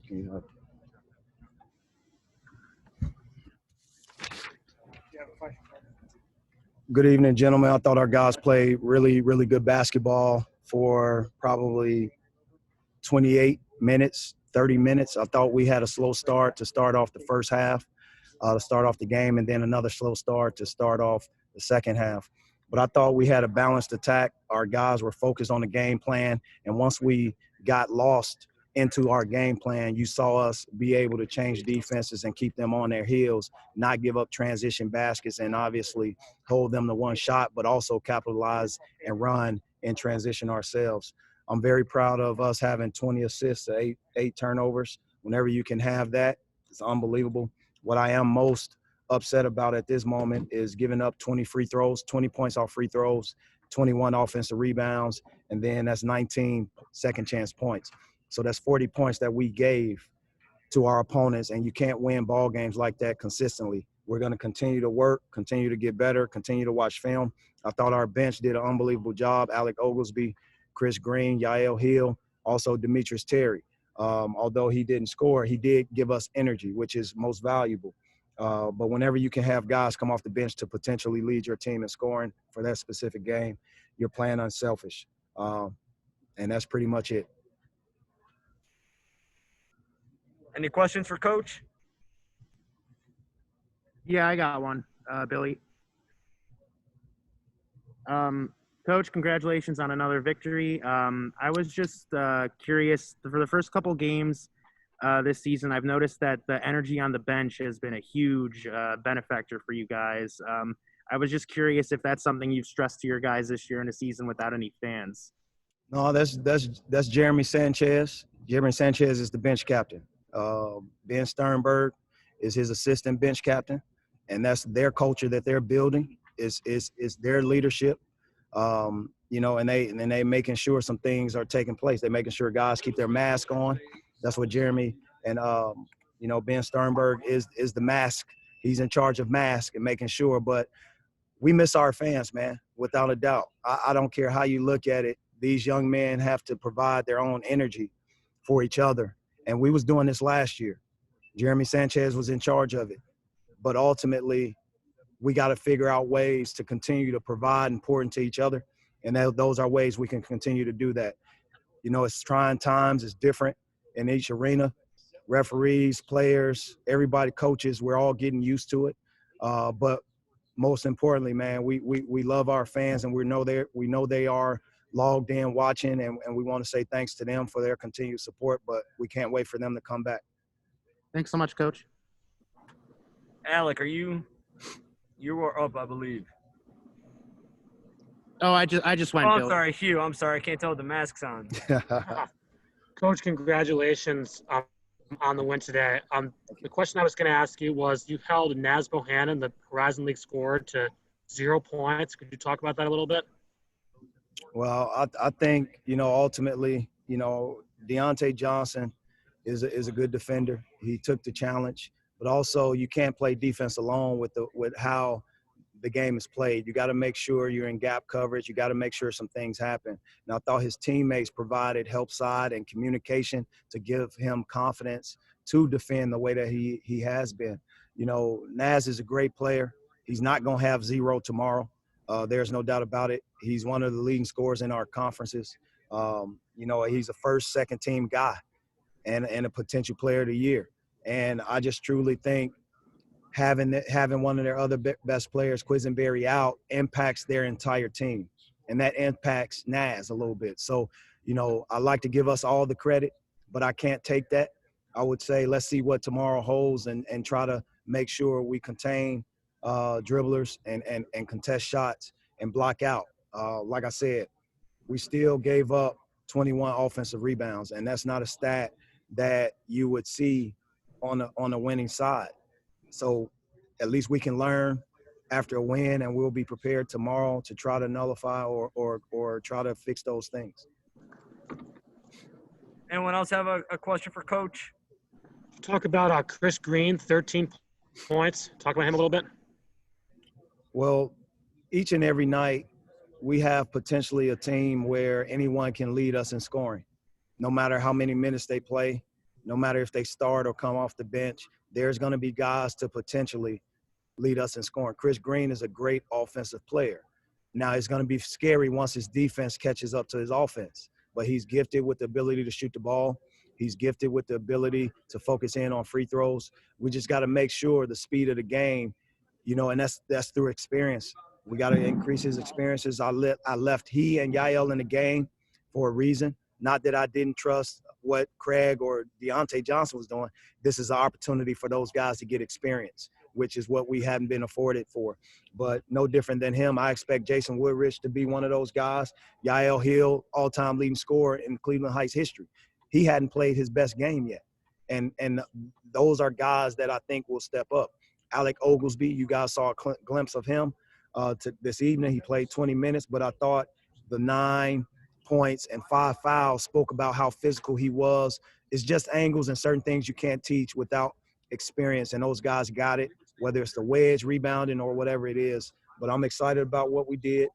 Yeah. Good evening, gentlemen. I thought our guys played really, really good basketball for probably 28 minutes, 30 minutes. I thought we had a slow start to start off the first half, to start off the game, and then another slow start to start off the second half. But I thought we had a balanced attack. Our guys were focused on the game plan, and once we got lost into our game plan, you saw us be able to change defenses and keep them on their heels, not give up transition baskets, and obviously hold them to one shot, but also capitalize and run in transition ourselves. I'm very proud of us having 20 assists, eight turnovers. Whenever you can have that, it's unbelievable. What I am most upset about at this moment is giving up 20 free throws, 20 points off free throws, 21 offensive rebounds, and then that's 19 second chance points. So that's 40 points that we gave to our opponents, and you can't win ball games like that consistently. We're going to continue to work, continue to get better, continue to watch film. I thought our bench did an unbelievable job. Alec Oglesby, Chris Green, Yael Hill, also Demetrius Terry. Although he didn't score, he did give us energy, which is most valuable. But whenever you can have guys come off the bench to potentially lead your team in scoring for that specific game, you're playing unselfish. And that's pretty much it. Any questions for Coach? Yeah, I got one, Billy. Coach, congratulations on another victory. I was just curious, for the first couple games this season, I've noticed that the energy on the bench has been a huge benefactor for you guys. I was just curious if that's something you've stressed to your guys this year in a season without any fans. No, that's Jeremy Sanchez. Jeremy Sanchez is the bench captain. Ben Sternberg is his assistant bench captain, and that's their culture that they're building. Is their leadership. And they making sure some things are taking place. They're making sure guys keep their mask on. That's what Jeremy and Ben Sternberg is the mask. He's in charge of mask and making sure. But we miss our fans, man, without a doubt. I don't care how you look at it. These young men have to provide their own energy for each other. And we was doing this last year. Jeremy Sanchez was in charge of it. But ultimately, we got to figure out ways to continue to provide and pour into each other. And those are ways we can continue to do that. It's trying times. It's different in each arena. Referees, players, everybody, coaches, we're all getting used to it. But most importantly, man, we love our fans, and we know they are logged in watching, and we want to say thanks to them for their continued support, but we can't wait for them to come back. Thanks so much, Coach. Alec, you were up, I believe. Oh, I just went. Oh, I'm Billy. sorry, Hugh. I'm sorry. I can't tell with the mask's on. Coach, congratulations on the win today. The question I was going to ask you was, you held Naz Bohannon, the Horizon League scorer, to 0 points. Could you talk about that a little bit? Well, I think, ultimately, Deontay Johnson is a good defender. He took the challenge, but also you can't play defense alone with how the game is played. You got to make sure you're in gap coverage. You got to make sure some things happen. And I thought his teammates provided help side and communication to give him confidence to defend the way that he has been. Naz is a great player. He's not going to have 0 tomorrow. There's no doubt about it. He's one of the leading scorers in our conferences. He's a first, second team guy and a potential player of the year. And I just truly think having one of their other best players, Quisenberry, out impacts their entire team. And that impacts Naz a little bit. So, I like to give us all the credit, but I can't take that. I would say let's see what tomorrow holds and try to make sure we contain dribblers and contest shots and block out. Like I said, we still gave up 21 offensive rebounds, and that's not a stat that you would see on the winning side. So at least we can learn after a win, and we'll be prepared tomorrow to try to nullify or try to fix those things. Anyone else have a question for Coach? Talk about Chris Green, 13 points. Talk about him a little bit. Well, each and every night we have potentially a team where anyone can lead us in scoring. no matter how many minutes they play, no matter if they start or come off the bench, there's going to be guys to potentially lead us in scoring. Chris Green is a great offensive player. Now, it's going to be scary once his defense catches up to his offense, but he's gifted with the ability to shoot the ball. He's gifted with the ability to focus in on free throws. We just got to make sure the speed of the game, and that's through experience. We got to increase his experiences. I left he and Yael in the game for a reason. Not that I didn't trust what Craig or Deontay Johnson was doing. This is an opportunity for those guys to get experience, which is what we haven't been afforded for. But no different than him, I expect Jason Woodrich to be one of those guys. Yael Hill, all-time leading scorer in Cleveland Heights history. He hadn't played his best game yet. And those are guys that I think will step up. Alec Oglesby, you guys saw a glimpse of him this evening. He played 20 minutes, but I thought the 9 points and 5 fouls spoke about how physical he was. It's just angles and certain things you can't teach without experience, and those guys got it, whether it's the wedge, rebounding, or whatever it is. But I'm excited about what we did.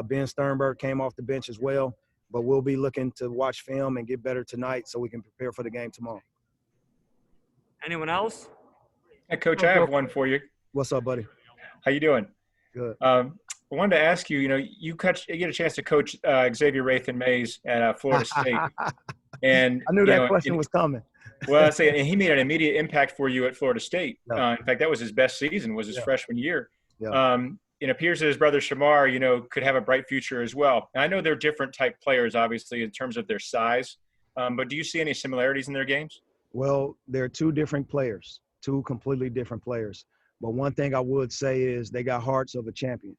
Ben Sternberg came off the bench as well, but we'll be looking to watch film and get better tonight so we can prepare for the game tomorrow. Anyone else? Hey, Coach, I have one for you. What's up, buddy? How you doing? Good. I wanted to ask you, you get a chance to coach Xavier Wraithen-Mays at Florida State. And I knew that question was coming. Well, I say, and he made an immediate impact for you at Florida State. Yeah. In fact, that was his best season, was his freshman year. Yeah. It appears that his brother Shamar, could have a bright future as well. And I know they're different type players, obviously, in terms of their size. But do you see any similarities in their games? Well, they're two different players, two completely different players. But one thing I would say is they got hearts of a champion.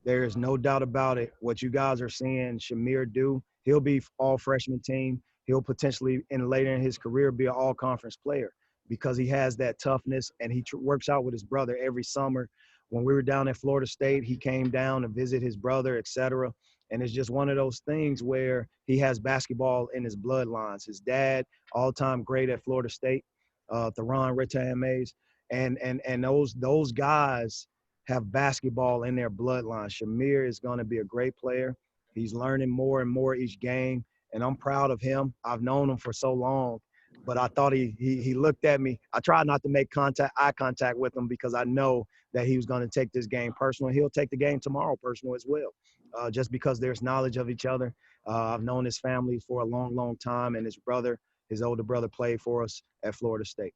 There is no doubt about it. What you guys are seeing Shamir do, he'll be all freshman team. He'll potentially, later in his career, be an all-conference player because he has that toughness, and he works out with his brother every summer. When we were down at Florida State, he came down to visit his brother, et cetera. And it's just one of those things where he has basketball in his bloodlines. His dad, all-time great at Florida State, Theron Wraithen-Mays. And those guys have basketball in their bloodline. Shamir is going to be a great player. He's learning more and more each game, and I'm proud of him. I've known him for so long, but I thought he looked at me. I tried not to make eye contact with him because I know that he was going to take this game personal. He'll take the game tomorrow personal as well, just because there's knowledge of each other. I've known his family for a long, long time, and his older brother played for us at Florida State.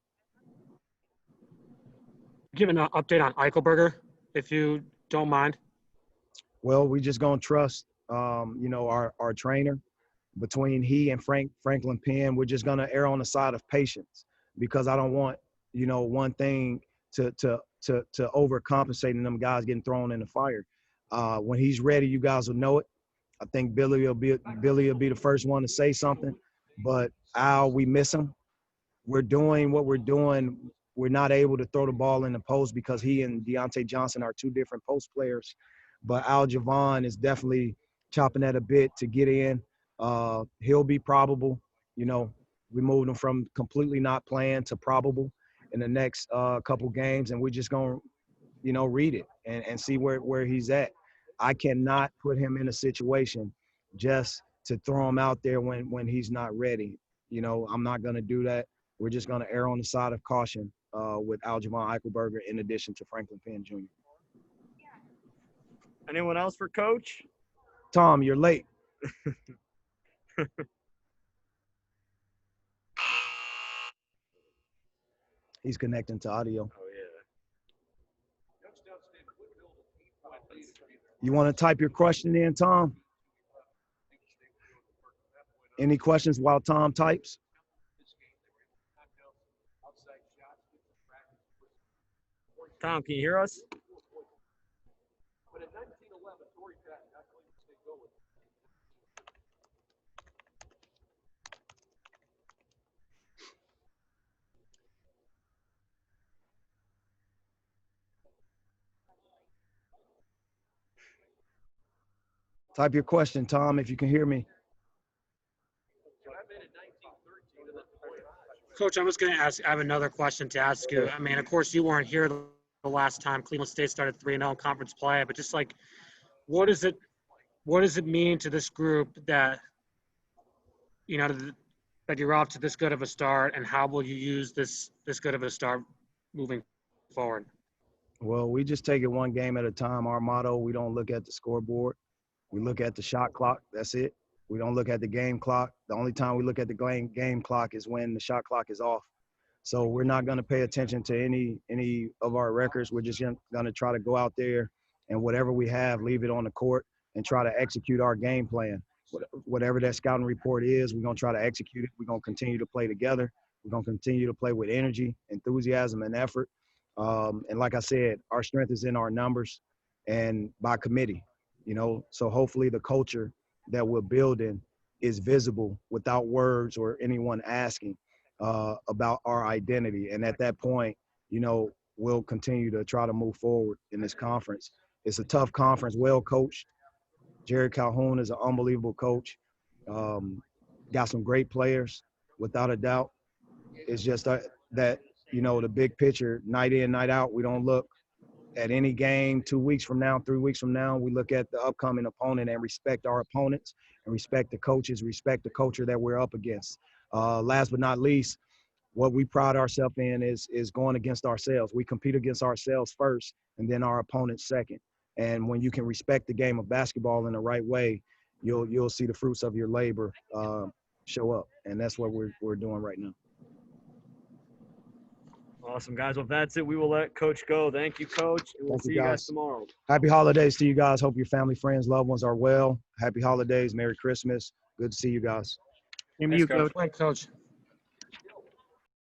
Give an update on Eichelberger, if you don't mind. Well, we just going to trust, our trainer. Between he and Franklin Penn, we're just going to err on the side of patience because I don't want, one thing to overcompensate and them guys getting thrown in the fire. When he's ready, you guys will know it. I think Billy will be the first one to say something. But Al, we miss him. We're doing what we're doing. We're not able to throw the ball in the post because he and Deontay Johnson are two different post players. But Al Javon is definitely chopping at a bit to get in. He'll be probable. We moved him from completely not playing to probable in the next couple games, and we're just going to, read it and see where he's at. I cannot put him in a situation just to throw him out there when he's not ready. I'm not going to do that. We're just going to err on the side of caution with Aljamain Eichelberger in addition to Franklin Penn Jr. Anyone else for Coach? Tom, you're late. He's connecting to audio. Oh, yeah. You want to type your question in, Tom? Any questions while Tom types? Tom, can you hear us? Type your question, Tom, if you can hear me. Coach, I'm just going to ask – I have another question to ask you. I mean, of course, you weren't here the last time Cleveland State started 3-0 in conference play, but just like what does it mean to this group that, that you're off to this good of a start, and how will you use this good of a start moving forward? Well, we just take it one game at a time. Our motto, we don't look at the scoreboard. We look at the shot clock. That's it. We don't look at the game clock. The only time we look at the game clock is when the shot clock is off. So we're not going to pay attention to any of our records. We're just going to try to go out there and whatever we have, leave it on the court and try to execute our game plan. Whatever that scouting report is, we're going to try to execute it. We're going to continue to play together. We're going to continue to play with energy, enthusiasm, and effort. And like I said, our strength is in our numbers and by committee, you know. So hopefully the culture that we're building is visible without words or anyone asking about our identity. And at that point, you know, we'll continue to try to move forward in this conference. It's a tough conference, well coached. Jerry Calhoun is an unbelievable coach. Got some great players, without a doubt. It's just that, you know, the big picture, night in, night out, we don't look at any game 2 weeks from now, 3 weeks from now. We look at the upcoming opponent and respect our opponents and respect the coaches, respect the culture that we're up against. Last but not least, what we pride ourselves in is going against ourselves. We compete against ourselves first and then our opponents second. And when you can respect the game of basketball in the right way, you'll see the fruits of your labor show up. And that's what we're doing right now. Awesome, guys. Well, if that's it, we will let Coach go. Thank you, Coach. And we'll Thank you, see you guys guys. tomorrow. Happy holidays to you guys. Hope your family, friends, loved ones are well. Happy holidays. Merry Christmas. Good to see you guys. Same to Thanks, you, Coach. Coach. Right, Coach.